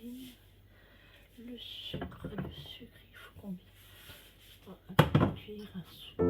farine, le sucre, il faut combien? Oh, une cuillère à soupe.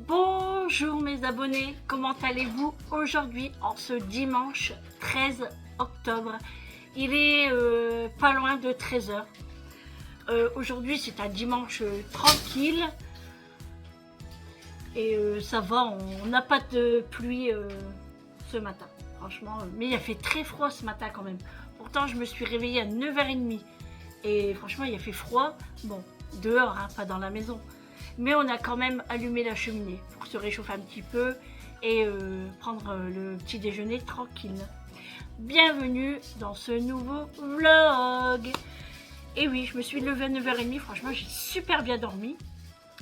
Bonjour mes abonnés, comment allez-vous aujourd'hui en ce dimanche 13 octobre? Il est pas loin de 13 h. Aujourd'hui c'est un dimanche tranquille et ça va, on n'a pas de pluie ce matin, franchement, mais il a fait très froid ce matin quand même. Pourtant je me suis réveillée à 9 h 30 et franchement il a fait froid, bon dehors, hein, pas dans la maison. Mais on a quand même allumé la cheminée pour se réchauffer un petit peu et prendre le petit déjeuner tranquille. Bienvenue dans ce nouveau vlog. Et oui, je me suis levée à 9 h 30, franchement j'ai super bien dormi.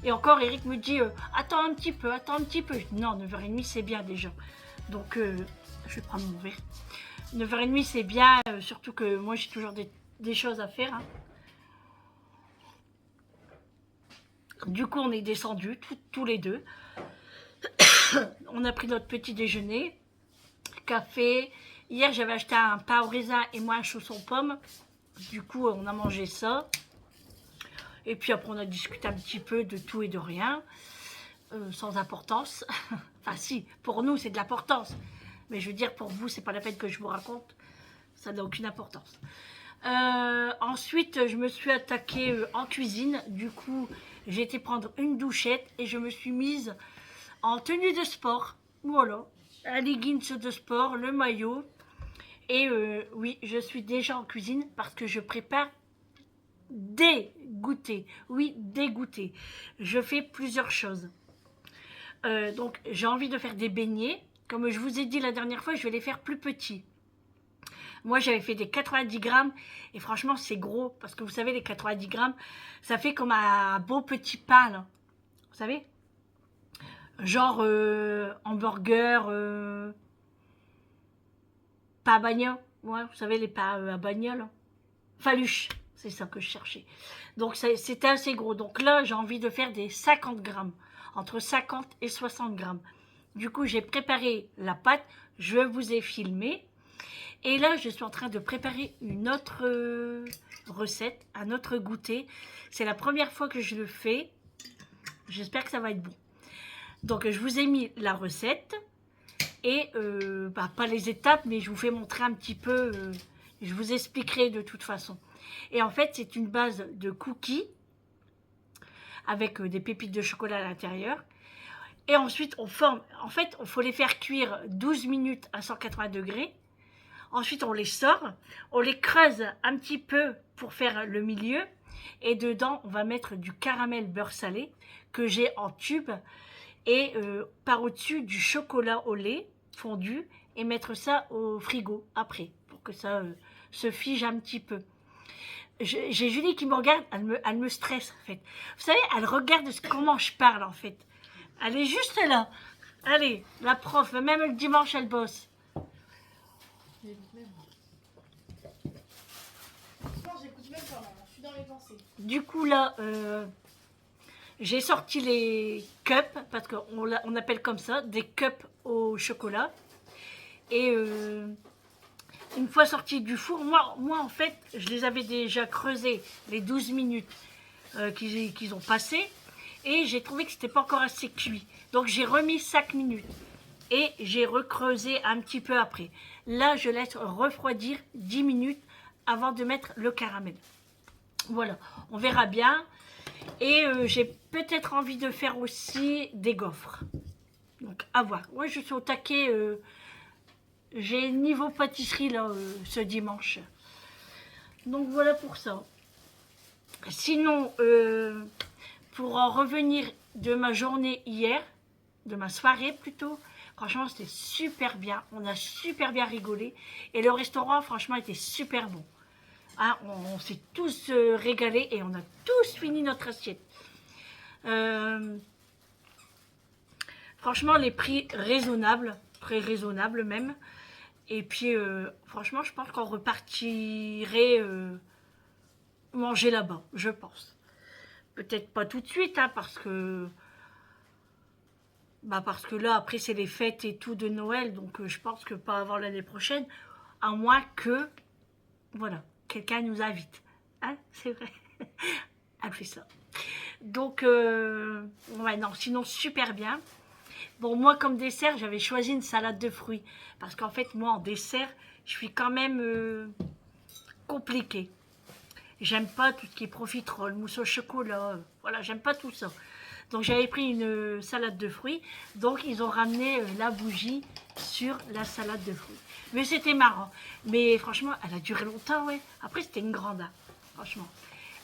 Et encore Eric me dit attends un petit peu, attends un petit peu. Je dis, non, 9 h 30 c'est bien déjà. Donc je vais prendre mon verre. 9 h 30 c'est bien, surtout que moi j'ai toujours des choses à faire. Hein. Du coup, on est descendus tous les deux. On a pris notre petit déjeuner, café. Hier, j'avais acheté un pain au raisin et moi un chausson pomme. Du coup, on a mangé ça. Et puis après, on a discuté un petit peu de tout et de rien, sans importance. Enfin, si, pour nous, c'est de l'importance. Mais je veux dire, pour vous, c'est pas la peine que je vous raconte. Ça n'a aucune importance. Ensuite, je me suis attaquée en cuisine. Du coup, j'ai été prendre une douchette et je me suis mise en tenue de sport. Voilà, un leggings de sport, le maillot. Et oui, je suis déjà en cuisine parce que je prépare dégoûtée. Oui, dégoûtée. Je fais plusieurs choses. Donc, j'ai envie de faire des beignets. Comme je vous ai dit la dernière fois, je vais les faire plus petits. Moi, j'avais fait des 90 grammes et franchement, c'est gros. Parce que vous savez, les 90 grammes, ça fait comme un beau petit pain, là. Vous savez? Genre hamburger, pain à bagnole. Ouais, vous savez, les pains à bagnole. Faluche, c'est ça que je cherchais. Donc, c'était assez gros. Donc là, j'ai envie de faire des 50 grammes. Entre 50 et 60 grammes. Du coup, j'ai préparé la pâte. Je vous ai filmé. Et là, je suis en train de préparer une autre recette, un autre goûter. C'est la première fois que je le fais. J'espère que ça va être bon. Donc, je vous ai mis la recette. Et, pas les étapes, mais je vous fais montrer un petit peu. Je vous expliquerai de toute façon. Et en fait, c'est une base de cookies. Avec des pépites de chocolat à l'intérieur. Et ensuite, on forme. En fait, il faut les faire cuire 12 minutes à 180 degrés. Ensuite, on les sort. On les creuse un petit peu pour faire le milieu. Et dedans, on va mettre du caramel beurre salé que j'ai en tube. Et par au-dessus, du chocolat au lait fondu. Et mettre ça au frigo après. Pour que ça se fige un petit peu. J'ai Julie qui me regarde, elle me stresse en fait. Vous savez, elle regarde comment je parle en fait. Elle est juste là. Allez, la prof, même le dimanche, elle bosse. J'écoute même. Non, j'écoute même pas, je suis dans mes pensées. Du coup là, j'ai sorti les cups, parce qu'on appelle comme ça, des cups au chocolat. Et une fois sortis du four, moi en fait, je les avais déjà creusés les 12 minutes qu'ils ont passé. Et j'ai trouvé que c'était pas encore assez cuit. Donc j'ai remis 5 minutes. Et j'ai recreusé un petit peu après. Là, je laisse refroidir 10 minutes avant de mettre le caramel. Voilà, on verra bien. Et j'ai peut-être envie de faire aussi des gaufres. Donc à voir. Moi, je suis au taquet. J'ai niveau pâtisserie là ce dimanche. Donc voilà pour ça. Sinon, pour en revenir de ma journée hier, de ma soirée plutôt, franchement c'était super bien. On a super bien rigolé. Et le restaurant franchement était super bon. Hein, on s'est tous régalés et on a tous fini notre assiette. Franchement les prix raisonnables, très raisonnables même. Et puis, franchement, je pense qu'on repartirait manger là-bas, je pense. Peut-être pas tout de suite, hein, parce que là, après, c'est les fêtes et tout de Noël, donc je pense que pas avant l'année prochaine, à moins que, voilà, quelqu'un nous invite. Hein, c'est vrai. Elle fait ça. Donc, ouais, non, sinon, super bien. Bon, moi, comme dessert, j'avais choisi une salade de fruits. Parce qu'en fait, moi, en dessert, je suis quand même compliquée. J'aime pas tout ce qui est profiterole, mousse au chocolat. Voilà, j'aime pas tout ça. Donc, j'avais pris une salade de fruits. Donc, ils ont ramené la bougie sur la salade de fruits. Mais c'était marrant. Mais franchement, elle a duré longtemps, ouais. Après, c'était une grande, hein, franchement.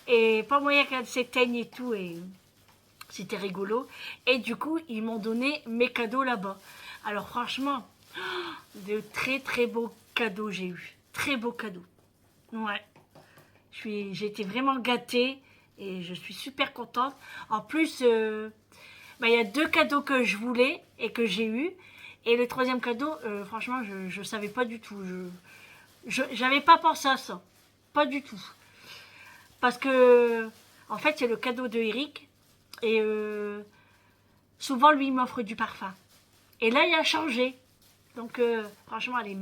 Et pas moyen qu'elle s'éteigne et tout. Et c'était rigolo. Et du coup, ils m'ont donné mes cadeaux là-bas. Alors franchement, de très très beaux cadeaux j'ai eu. Très beaux cadeaux. Ouais. J'ai été vraiment gâtée et je suis super contente. En plus, il y a 2 cadeaux que je voulais et que j'ai eu. Et le 3e cadeau, franchement, je ne savais pas du tout. J'avais pas pensé à ça. Pas du tout. Parce que, en fait, c'est le cadeau de Eric. Et souvent, lui, il m'offre du parfum. Et là, il a changé. Donc, franchement, elle est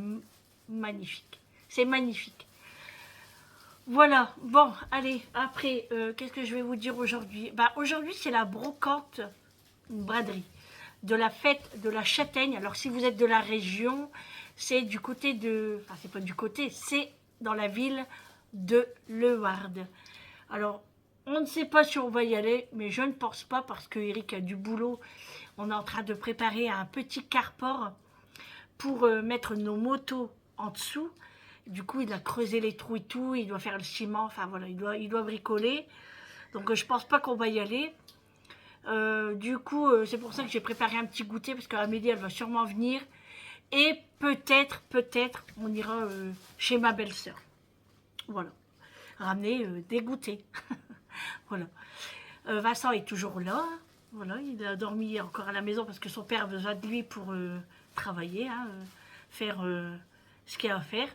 magnifique. C'est magnifique. Voilà. Bon, allez, après, qu'est-ce que je vais vous dire aujourd'hui? Aujourd'hui, c'est la brocante, une braderie, de la fête de la châtaigne. Alors, si vous êtes de la région, c'est du côté de... Enfin, c'est pas du côté, c'est dans la ville de Le Ward. Alors, on ne sait pas si on va y aller, mais je ne pense pas parce que Eric a du boulot. On est en train de préparer un petit carport pour mettre nos motos en dessous. Du coup, il a creusé les trous et tout, il doit faire le ciment, enfin voilà, il doit bricoler. Donc je pense pas qu'on va y aller. Du coup, c'est pour ça que j'ai préparé un petit goûter, parce qu'Amélie, elle va sûrement venir. Et peut-être, on ira chez ma belle-sœur. Voilà. Ramener des goûters. Voilà. Vincent est toujours là. Voilà, il a dormi encore à la maison parce que son père a besoin de lui pour travailler, hein, faire ce qu'il y a à faire.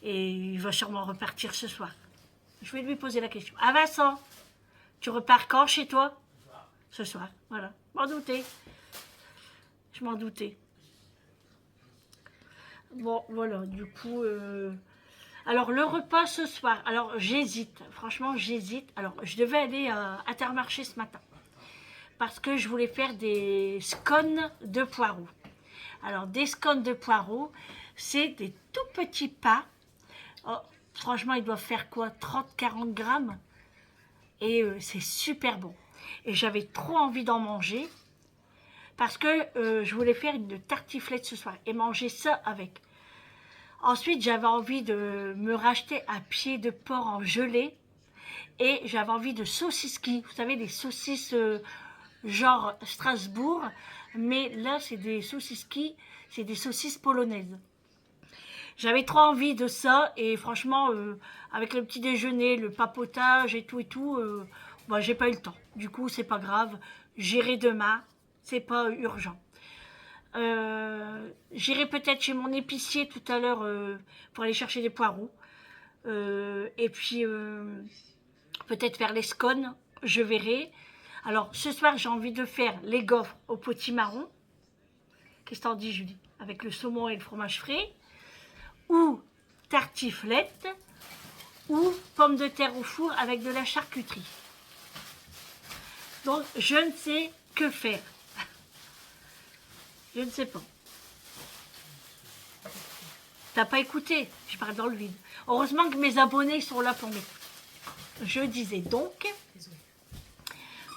Et il va sûrement repartir ce soir. Je vais lui poser la question. Ah Vincent, tu repars quand chez toi? Ce soir, voilà. Je m'en doutais. Je m'en doutais. Bon, voilà, du coup... Alors, le repas ce soir, alors j'hésite, franchement j'hésite. Alors, je devais aller à Intermarché ce matin, parce que je voulais faire des scones de poireaux. Alors, des scones de poireaux, c'est des tout petits pains. Oh, franchement, ils doivent faire quoi, 30-40 grammes. Et c'est super bon. Et j'avais trop envie d'en manger, parce que je voulais faire une tartiflette ce soir, et manger ça avec. Ensuite, j'avais envie de me racheter un pied de porc en gelée. Et j'avais envie de sauciski. Vous savez, des saucisses genre Strasbourg. Mais là, c'est des sauciski, c'est des saucisses polonaises. J'avais trop envie de ça. Et franchement, avec le petit déjeuner, le papotage et tout, bah, j'ai pas eu le temps. Du coup, c'est pas grave. J'irai demain. C'est pas urgent. J'irai peut-être chez mon épicier tout à l'heure pour aller chercher des poireaux. Et puis peut-être faire les scones, je verrai. Alors ce soir j'ai envie de faire les gaufres au potimarron. Qu'est-ce que t'en dis Julie? Avec le saumon et le fromage frais. Ou tartiflette. Ou pommes de terre au four avec de la charcuterie. Donc je ne sais que faire. Je ne sais pas. T'as pas écouté? Je parle dans le vide. Heureusement que mes abonnés sont là pour m'écouter. Je disais donc,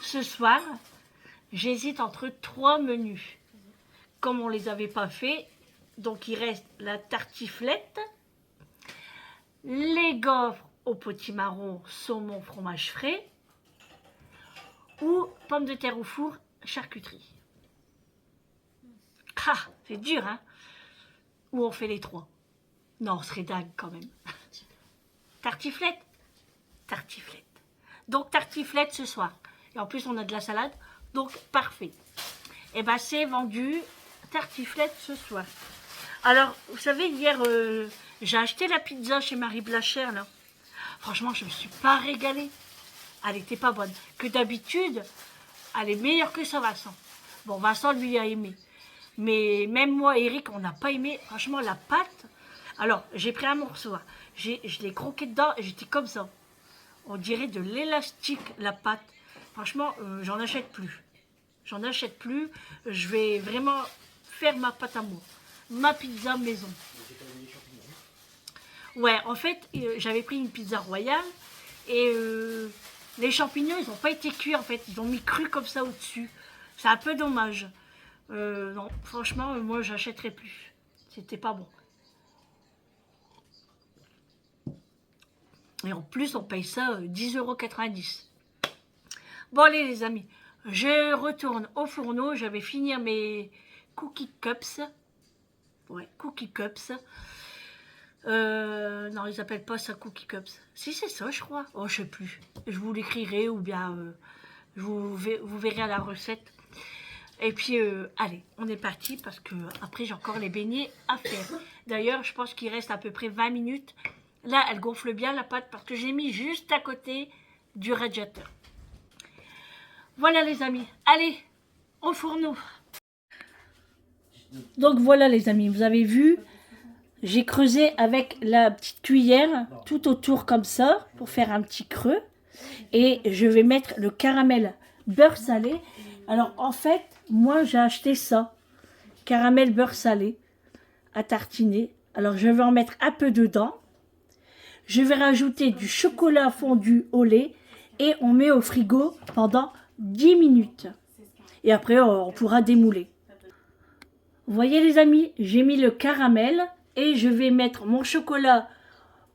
ce soir, j'hésite entre 3 menus. Comme on ne les avait pas fait, donc il reste la tartiflette, les gaufres au potimarron, saumon, fromage frais, ou pommes de terre au four, charcuterie. Ah, c'est dur, hein? Ou on fait les 3? Non, on serait dingue quand même. Tartiflette? Tartiflette. Donc tartiflette ce soir. Et en plus, on a de la salade. Donc, parfait. Et ben c'est vendu. Tartiflette ce soir. Alors, vous savez, hier, j'ai acheté la pizza chez Marie Blachère, là. Franchement, je ne me suis pas régalée. Elle n'était pas bonne. Que d'habitude, elle est meilleure que ça, Vincent. Bon, Vincent, lui, a aimé. Mais même moi, Eric, on n'a pas aimé. Franchement, la pâte. Alors, j'ai pris un morceau. Hein. Je l'ai croqué dedans et j'étais comme ça. On dirait de l'élastique, la pâte. Franchement, j'en achète plus. J'en achète plus. Je vais vraiment faire ma pâte à moi. Ma pizza maison. Ouais, en fait, j'avais pris une pizza royale. Et les champignons, ils n'ont pas été cuits, en fait. Ils ont mis cru comme ça au-dessus. C'est un peu dommage. Non, franchement, moi, j'achèterai plus. C'était pas bon. Et en plus, on paye ça 10,90 €. Bon, allez, les amis. Je retourne au fourneau. Je vais finir mes cookie cups. Ouais, cookie cups. Non, ils appellent pas ça cookie cups. Si, c'est ça, je crois. Oh, je sais plus. Je vous l'écrirai ou bien vous verrez à la recette. Et puis, allez, on est parti parce que après j'ai encore les beignets à faire. D'ailleurs, je pense qu'il reste à peu près 20 minutes. Là, elle gonfle bien la pâte parce que j'ai mis juste à côté du radiateur. Voilà les amis. Allez, au fourneau. Donc voilà les amis, vous avez vu, j'ai creusé avec la petite cuillère tout autour comme ça pour faire un petit creux. Et je vais mettre le caramel beurre salé. Alors en fait, moi j'ai acheté ça, caramel beurre salé à tartiner. Alors je vais en mettre un peu dedans. Je vais rajouter du chocolat fondu au lait et on met au frigo pendant 10 minutes. Et après on pourra démouler. Vous voyez les amis, j'ai mis le caramel Et je vais mettre mon chocolat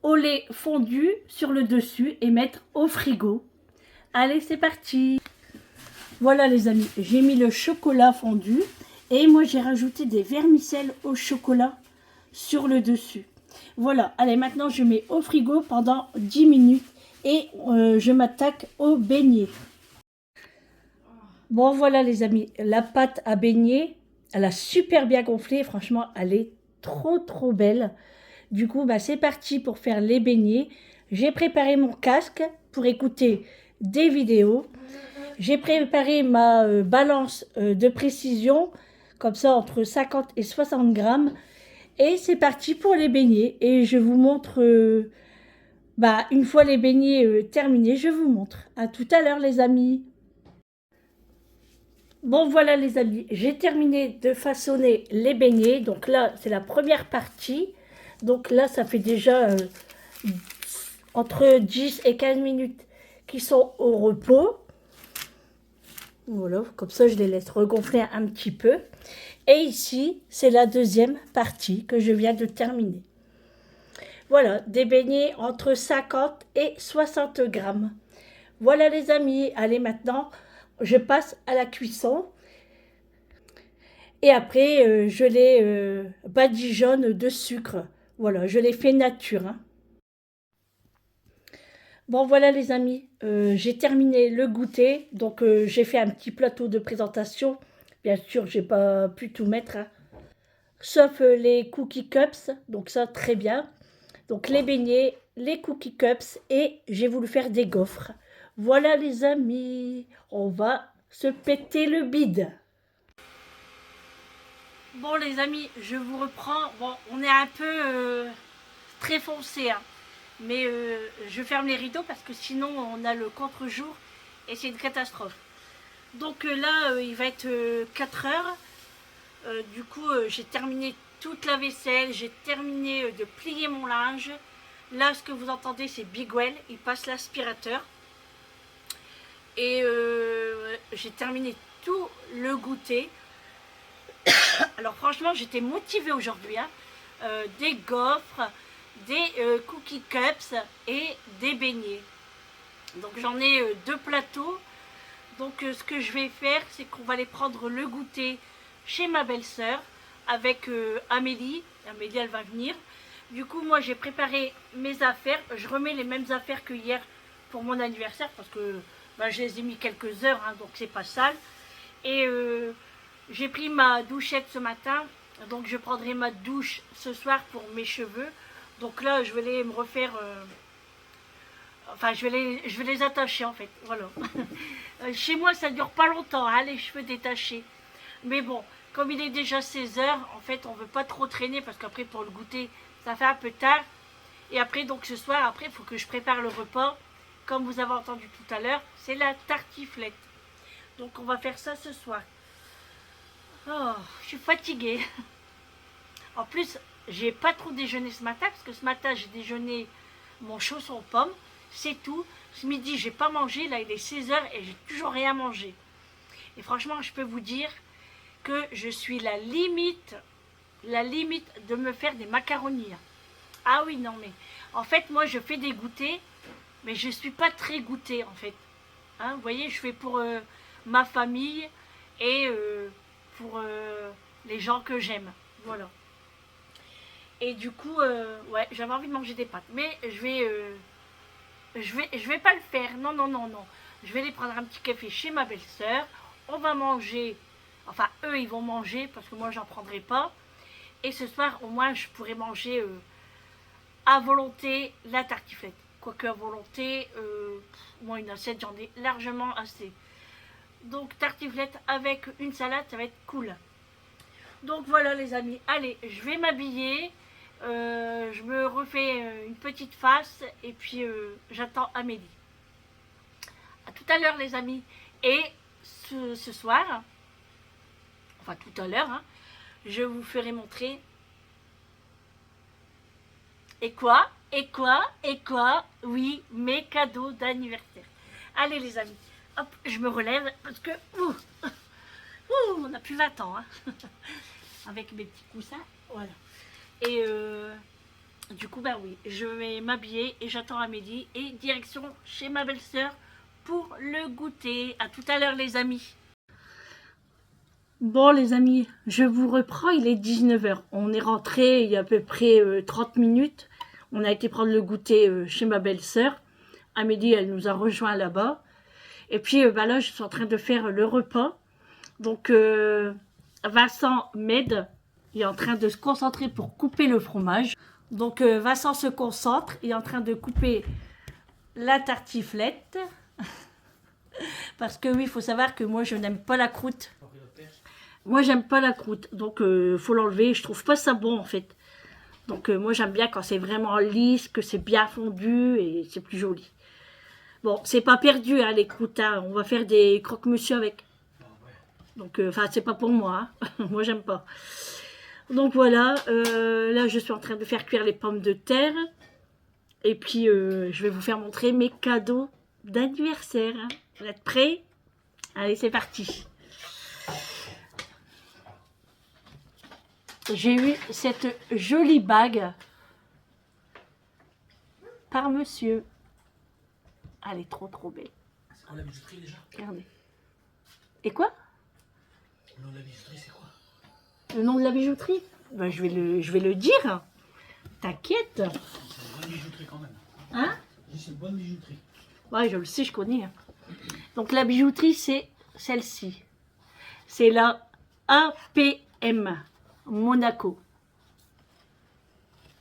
au lait fondu sur le dessus et mettre au frigo. Allez, c'est parti. Voilà les amis, j'ai mis le chocolat fondu et moi j'ai rajouté des vermicelles au chocolat sur le dessus. Voilà, allez maintenant je mets au frigo pendant 10 minutes et je m'attaque au beignet. Bon voilà les amis, la pâte à beignet, elle a super bien gonflé, franchement elle est trop belle. Du coup bah, c'est parti pour faire les beignets. J'ai préparé mon casque pour écouter des vidéos. J'ai préparé ma balance de précision, comme ça entre 50 et 60 grammes. Et c'est parti pour les beignets. Et je vous montre, une fois les beignets terminés, je vous montre. À tout à l'heure les amis. Bon voilà les amis, j'ai terminé de façonner les beignets. Donc là, c'est la première partie. Donc là, ça fait déjà entre 10 et 15 minutes qui sont au repos. Voilà, comme ça je les laisse regonfler un petit peu. Et ici, c'est la deuxième partie que je viens de terminer. Voilà, des beignets entre 50 et 60 grammes. Voilà les amis, allez maintenant, je passe à la cuisson. Et après, je les badigeonne de sucre. Voilà, je les fais nature. Hein. Bon voilà les amis, j'ai terminé le goûter, donc j'ai fait un petit plateau de présentation. Bien sûr, j'ai pas pu tout mettre, hein. Sauf les cookie cups, donc ça très bien. Donc les beignets, les cookie cups et j'ai voulu faire des gaufres. Voilà les amis, on va se péter le bide. Bon les amis, je vous reprends. Bon, on est un peu très foncé, hein. Mais je ferme les rideaux parce que sinon on a le contre-jour et c'est une catastrophe. Donc là, il va être 4 heures. Du coup, j'ai terminé toute la vaisselle, j'ai terminé de plier mon linge. Là, ce que vous entendez, c'est Bigwell, il passe l'aspirateur. Et j'ai terminé tout le goûter. Alors franchement, j'étais motivée aujourd'hui. Hein. Des gaufres, des cookie cups et des beignets. Donc j'en ai 2 plateaux. Donc ce que je vais faire, c'est qu'on va aller prendre le goûter chez ma belle-sœur avec Amélie. Amélie, elle va venir. Du coup, moi, j'ai préparé mes affaires. Je remets les mêmes affaires que hier pour mon anniversaire parce que je les ai mis quelques heures, hein, donc c'est pas sale. Et j'ai pris ma douchette ce matin. Donc je prendrai ma douche ce soir pour mes cheveux. Donc là, je vais les me refaire... je vais les attacher en fait. Voilà. Chez moi, ça dure pas longtemps, hein, les cheveux détachés. Mais bon, comme il est déjà 16 heures, en fait, on veut pas trop traîner parce qu'après, pour le goûter, ça fait un peu tard. Et après, donc ce soir, après, il faut que je prépare le repas. Comme vous avez entendu tout à l'heure, c'est la tartiflette. Donc on va faire ça ce soir. Oh, je suis fatiguée. En plus, j'ai pas trop déjeuné ce matin parce que ce matin, j'ai déjeuné mon chausson pomme. C'est tout. Ce midi, j'ai pas mangé. Là, il est 16 heures et j'ai toujours rien mangé. Et franchement, je peux vous dire que je suis la limite de me faire des macaronis. Ah oui, non, mais en fait, moi, je fais des goûters, mais je suis pas très goûtée, en fait. Hein, vous voyez, je fais pour ma famille et pour les gens que j'aime. Voilà. Et du coup, ouais, j'avais envie de manger des pâtes. Mais je vais pas le faire. Non, non, non, non. Je vais aller prendre un petit café chez ma belle-sœur. On va manger. Enfin, eux, ils vont manger parce que moi, j'en prendrai pas. Et ce soir, au moins, je pourrai manger à volonté la tartiflette. Quoique à volonté, moi, une assiette, j'en ai largement assez. Donc, tartiflette avec une salade, ça va être cool. Donc, voilà, les amis. Allez, je vais m'habiller. Je me refais une petite face et puis j'attends Amélie. A tout à l'heure les amis. Et ce soir, enfin tout à l'heure, hein, je vous ferai montrer. Et quoi? Oui, mes cadeaux d'anniversaire. Allez les amis, hop, je me relève parce que on n'a plus 20 ans. Hein. Avec mes petits coussins, voilà. Et du coup, bah oui, je vais m'habiller et j'attends Amélie. Et direction chez ma belle-sœur pour le goûter. À tout à l'heure, les amis. Bon, les amis, je vous reprends. Il est 19h. On est rentré il y a à peu près 30 minutes. On a été prendre le goûter chez ma belle-sœur. Amélie, elle nous a rejoint là-bas. Et puis bah là, je suis en train de faire le repas. Donc, Vincent m'aide. Il est en train de se concentrer pour couper le fromage. Donc, Vincent se concentre. Il est en train de couper la tartiflette. Parce que oui, il faut savoir que moi, je n'aime pas la croûte. Moi, j'aime pas la croûte. Donc, faut l'enlever. Je trouve pas ça bon, en fait. Donc, moi, j'aime bien quand c'est vraiment lisse, que c'est bien fondu et c'est plus joli. Bon, c'est pas perdu, hein, les croûtes. Hein. On va faire des croque-monsieur avec. Donc, enfin, c'est pas pour moi. Hein. Moi, j'aime pas. Donc, voilà. Là, je suis en train de faire cuire les pommes de terre. Et puis, je vais vous faire montrer mes cadeaux d'anniversaire. Hein. Vous êtes prêts? Allez, c'est parti. J'ai eu cette jolie bague par monsieur. Elle est trop belle. C'est quoi la bijouterie déjà? Regardez. Et quoi? Le nom de la bijouterie, c'est quoi? Le nom de la bijouterie? Ben, je vais le dire. T'inquiète. C'est une bonne bijouterie quand même. Hein? C'est une bonne bijouterie. Ouais, je le sais, je connais. Donc la bijouterie, c'est celle-ci. C'est la APM Monaco.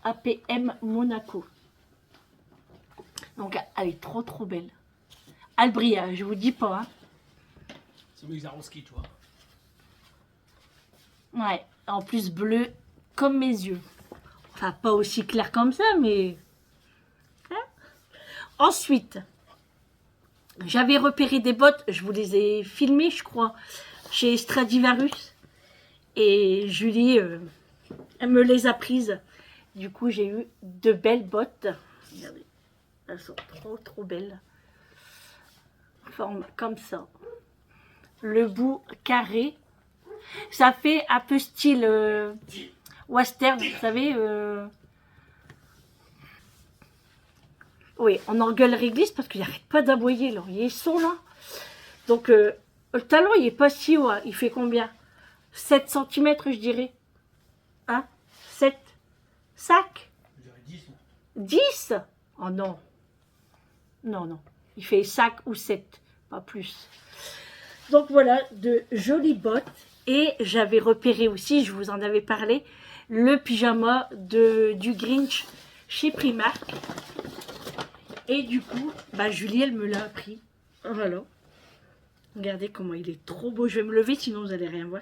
APM Monaco. Donc elle est trop belle. Elle brille, hein, je vous dis pas. Hein. C'est mieux que Zarovski, tu vois. Ouais, en plus bleu comme mes yeux. Enfin, pas aussi clair comme ça, mais... Hein? Ensuite, j'avais repéré des bottes, je vous les ai filmées, je crois, chez Stradivarius. Et Julie, elle me les a prises. Du coup, j'ai eu de belles bottes. Regardez, elles sont trop belles. Forme comme ça. Le bout carré. Ça fait un peu style western, vous savez. Oui, on engueule réglisse parce qu'il n'arrête pas d'aboyer, là. Ils sont là. Donc, le talon, il n'est pas si haut. Hein. Il fait combien? 7 cm, je dirais. Hein? 7. Sac? Je dirais 10. 10? Oh non. Non. Il fait sac ou 7, pas plus. Donc voilà, de jolies bottes. Et j'avais repéré aussi, je vous en avais parlé, le pyjama du Grinch chez Primark. Et du coup, bah, Julie, elle me l'a pris. Voilà. Regardez comment il est trop beau. Je vais me lever, sinon vous n'allez rien voir.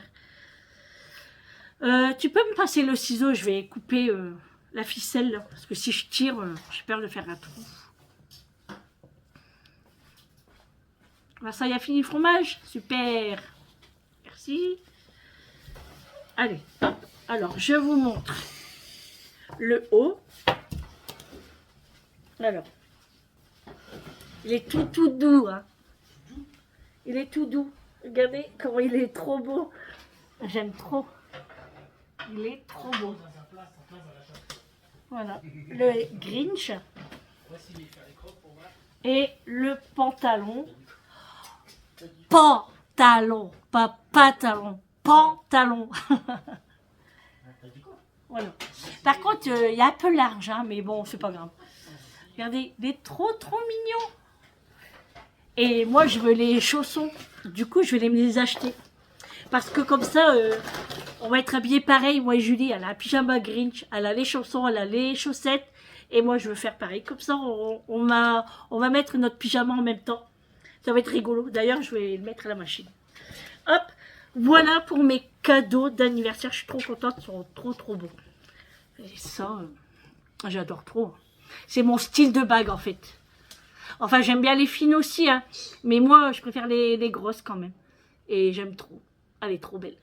Tu peux me passer le ciseau? Je vais couper la ficelle. Là, parce que si je tire, j'ai peur de faire un trou. Bah, ça y a fini le fromage. Super. Merci. Allez, hop. Alors, je vous montre le haut. Alors, il est tout doux. Hein. Il est tout doux. Regardez comment il est trop beau. J'aime trop. Il est trop beau. Voilà, le Grinch. Et le pantalon. Pantalon, pas pantalon. Pantalon. Voilà. Par contre, il est un peu large, hein, mais bon, c'est pas grave. Regardez, il est trop mignon. Et moi, je veux les chaussons. Du coup, je vais les acheter. Parce que comme ça, on va être habillés pareil. Moi et Julie, elle a un pyjama Grinch. Elle a les chaussons, elle a les chaussettes. Et moi, je veux faire pareil. Comme ça, on va mettre notre pyjama en même temps. Ça va être rigolo. D'ailleurs, je vais le mettre à la machine. Hop. Voilà pour mes cadeaux d'anniversaire. Je suis trop contente. Ils sont trop beaux. Et ça, j'adore trop. C'est mon style de bague, en fait. Enfin, j'aime bien les fines aussi, hein. Mais moi, je préfère les grosses quand même. Et j'aime trop. Elle est trop belle.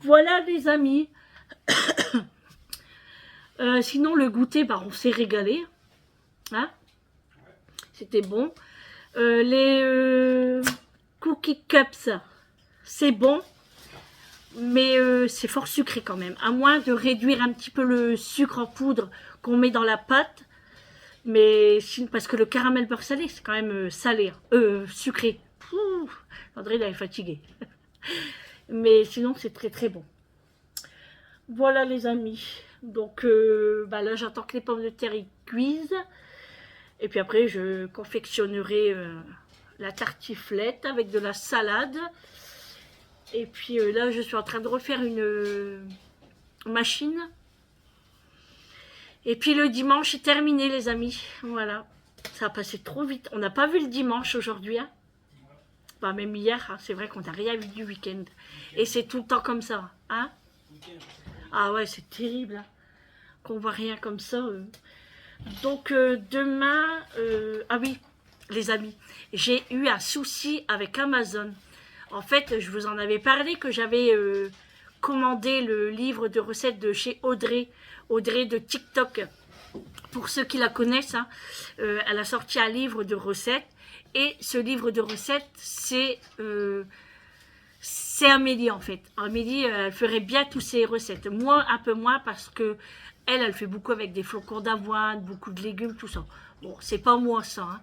Voilà, les amis. Sinon, le goûter, bah, on s'est régalé. Hein? C'était bon. Les cookie cups, c'est bon. Mais c'est fort sucré quand même. À moins de réduire un petit peu le sucre en poudre qu'on met dans la pâte. Mais parce que le caramel beurre salé, c'est quand même salé, sucré. Ouh, André, il est fatigué. Mais sinon, c'est très très bon. Voilà les amis. Donc là, j'attends que les pommes de terre y cuisent. Et puis après, je confectionnerai la tartiflette avec de la salade. Et puis là, je suis en train de refaire une machine. Et puis le dimanche est terminé les amis. Voilà. Ça a passé trop vite. On n'a pas vu le dimanche aujourd'hui. Hein. Bah, même hier, hein, c'est vrai qu'on n'a rien vu du week-end. Et c'est tout le temps comme ça. Hein. Ah ouais, c'est terrible. Hein, qu'on voit rien comme ça. Donc demain... ah oui, les amis. J'ai eu un souci avec Amazon. En fait, je vous en avais parlé que j'avais commandé le livre de recettes de chez Audrey. Audrey de TikTok. Pour ceux qui la connaissent, hein, elle a sorti un livre de recettes. Et ce livre de recettes, c'est Amélie en fait. Amélie, elle ferait bien toutes ses recettes. Moi, un peu moins parce que elle fait beaucoup avec des flocons d'avoine, beaucoup de légumes, tout ça. Bon, c'est pas moi ça.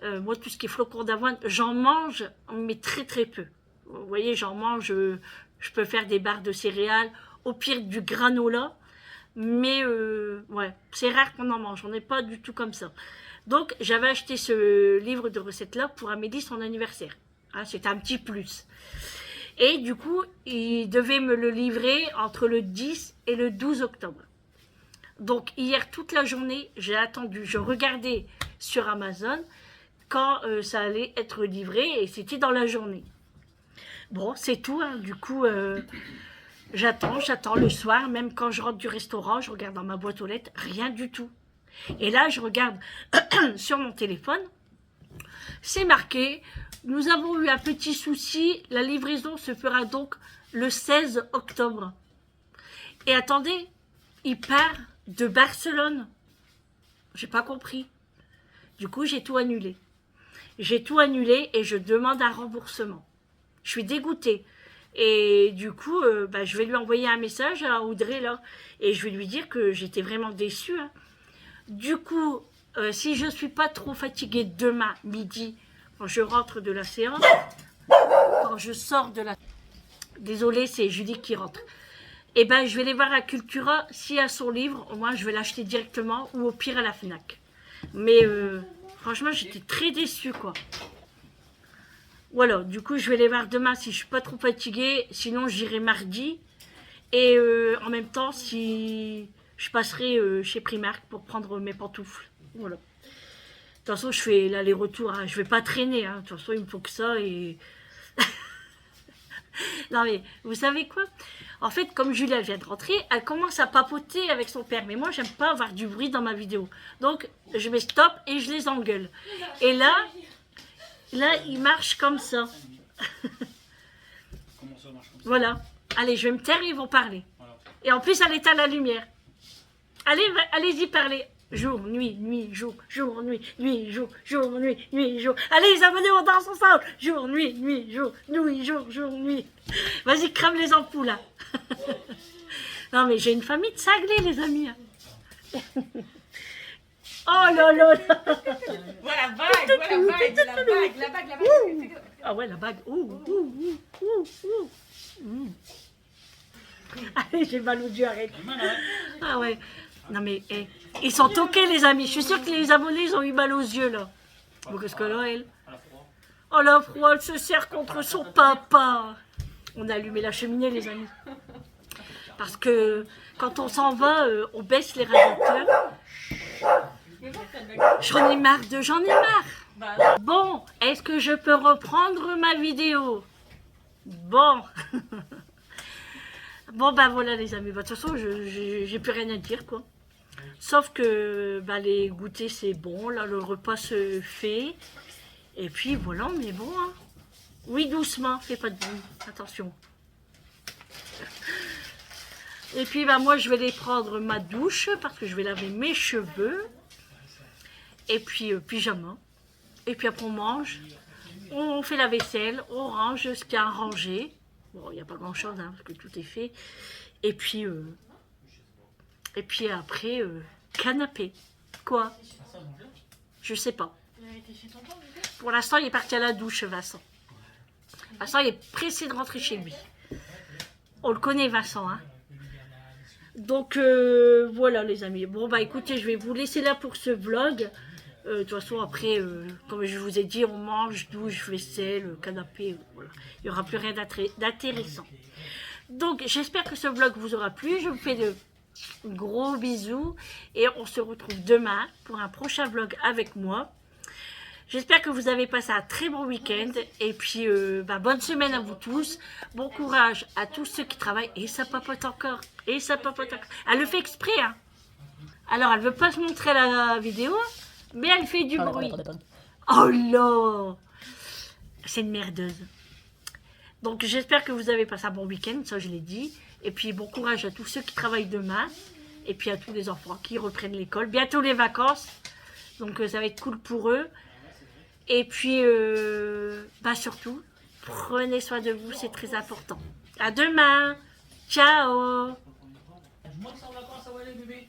Hein. Moi, tout ce qui est flocons d'avoine, j'en mange, mais très très peu. Vous voyez, j'en mange, je peux faire des barres de céréales, au pire du granola. Mais ouais, c'est rare qu'on en mange, on n'est pas du tout comme ça. Donc, j'avais acheté ce livre de recettes-là pour Amélie, son anniversaire. Hein, c'était un petit plus. Et du coup, il devait me le livrer entre le 10 et le 12 octobre. Donc, hier, toute la journée, j'ai attendu. Je regardais sur Amazon quand ça allait être livré et c'était dans la journée. Bon, c'est tout. Hein, du coup... J'attends le soir, même quand je rentre du restaurant, je regarde dans ma boîte aux lettres, rien du tout. Et là, je regarde sur mon téléphone, c'est marqué, nous avons eu un petit souci, la livraison se fera donc le 16 octobre. Et attendez, il part de Barcelone. J'ai pas compris. Du coup, j'ai tout annulé. J'ai tout annulé et je demande un remboursement. Je suis dégoûtée. Et du coup, je vais lui envoyer un message à Audrey, là, et je vais lui dire que j'étais vraiment déçue. Hein. Du coup, si je ne suis pas trop fatiguée demain midi, quand je rentre de la séance, quand je sors de la... Désolée, c'est Julie qui rentre. Eh ben, je vais aller voir à Cultura, s'il y a son livre, au moins je vais l'acheter directement, ou au pire à la FNAC. Mais franchement, j'étais très déçue, quoi. Voilà, du coup, je vais les voir demain si je suis pas trop fatiguée. Sinon, j'irai mardi. Et en même temps, si je passerai chez Primark pour prendre mes pantoufles. Voilà. De toute façon, je fais l'aller-retour. Hein. Je vais pas traîner. Hein. De toute façon, il me faut que ça. Et... non, mais vous savez quoi? En fait, comme Julia vient de rentrer, elle commence à papoter avec son père. Mais moi, j'aime pas avoir du bruit dans ma vidéo. Donc, je mets stop et je les engueule. Et là... Là, il marche comme ça. Comment ça marche comme ça? Voilà. Allez, je vais me taire et ils vont parler. Voilà. Et en plus, elle éteint la lumière. Allez, allez-y, parlez. Jour, nuit, nuit, jour, jour, nuit, nuit, jour, jour, nuit, nuit, jour. Allez, les abonnés, on danse ensemble. Jour, nuit, nuit, jour, nuit, jour, jour, nuit. Vas-y, crame les ampoules, là. Non, mais j'ai une famille de cinglés, les amis. Oh là là là. Voilà la bague, voilà la bague, la bague, la bague, la bague. Ah ouais, la bague. Allez, j'ai mal aux yeux, arrête. Ah ouais. Non mais, ils sont toqués, les amis. Je suis sûre que les abonnés, ils ont eu mal aux yeux, là. Bon, qu'est-ce que là, elle? Oh, la froid, elle se serre contre son papa. On a allumé la cheminée, les amis. Parce que quand on s'en va, on baisse les radiateurs. J'en ai marre. Bon, est-ce que je peux reprendre ma vidéo? Bon. Bon, ben voilà les amis. De toute façon, j'ai plus rien à dire, quoi. Sauf que les goûters, c'est bon. Là, le repas se fait. Et puis, voilà, on est bon. Hein. Oui, doucement. Fais pas de bruit. Attention. Et puis, moi, je vais aller prendre ma douche parce que je vais laver mes cheveux. Et puis, pyjama. Et puis après, on mange. On fait la vaisselle. On range ce qu'il y a à ranger. Bon, il n'y a pas grand-chose, hein, parce que tout est fait. Et puis après, canapé. Quoi? Je sais pas. Il a été chez tonton, du coup. Pour l'instant, il est parti à la douche, Vincent. Vincent, il est pressé de rentrer chez lui. On le connaît, Vincent, hein. Donc, voilà, les amis. Bon, bah, écoutez, je vais vous laisser là pour ce vlog. De toute façon, après, comme je vous ai dit, on mange, douche, vaisselle, canapé, voilà. Il n'y aura plus rien d'intéressant. Donc, j'espère que ce vlog vous aura plu. Je vous fais de gros bisous. Et on se retrouve demain pour un prochain vlog avec moi. J'espère que vous avez passé un très bon week-end. Et puis, bonne semaine à vous tous. Bon courage à tous ceux qui travaillent. Et ça papote encore. Et ça papote encore. Elle le fait exprès, hein. Alors, elle ne veut pas se montrer à la vidéo, mais elle fait du bruit. Oh là! C'est une merdeuse. Donc, j'espère que vous avez passé un bon week-end. Ça, je l'ai dit. Et puis, bon courage à tous ceux qui travaillent demain. Et puis, à tous les enfants qui reprennent l'école. Bientôt les vacances. Donc, ça va être cool pour eux. Et puis, surtout, prenez soin de vous, c'est très important. À demain. Ciao. Dis-moi que c'est en vacances, ça va les bébés.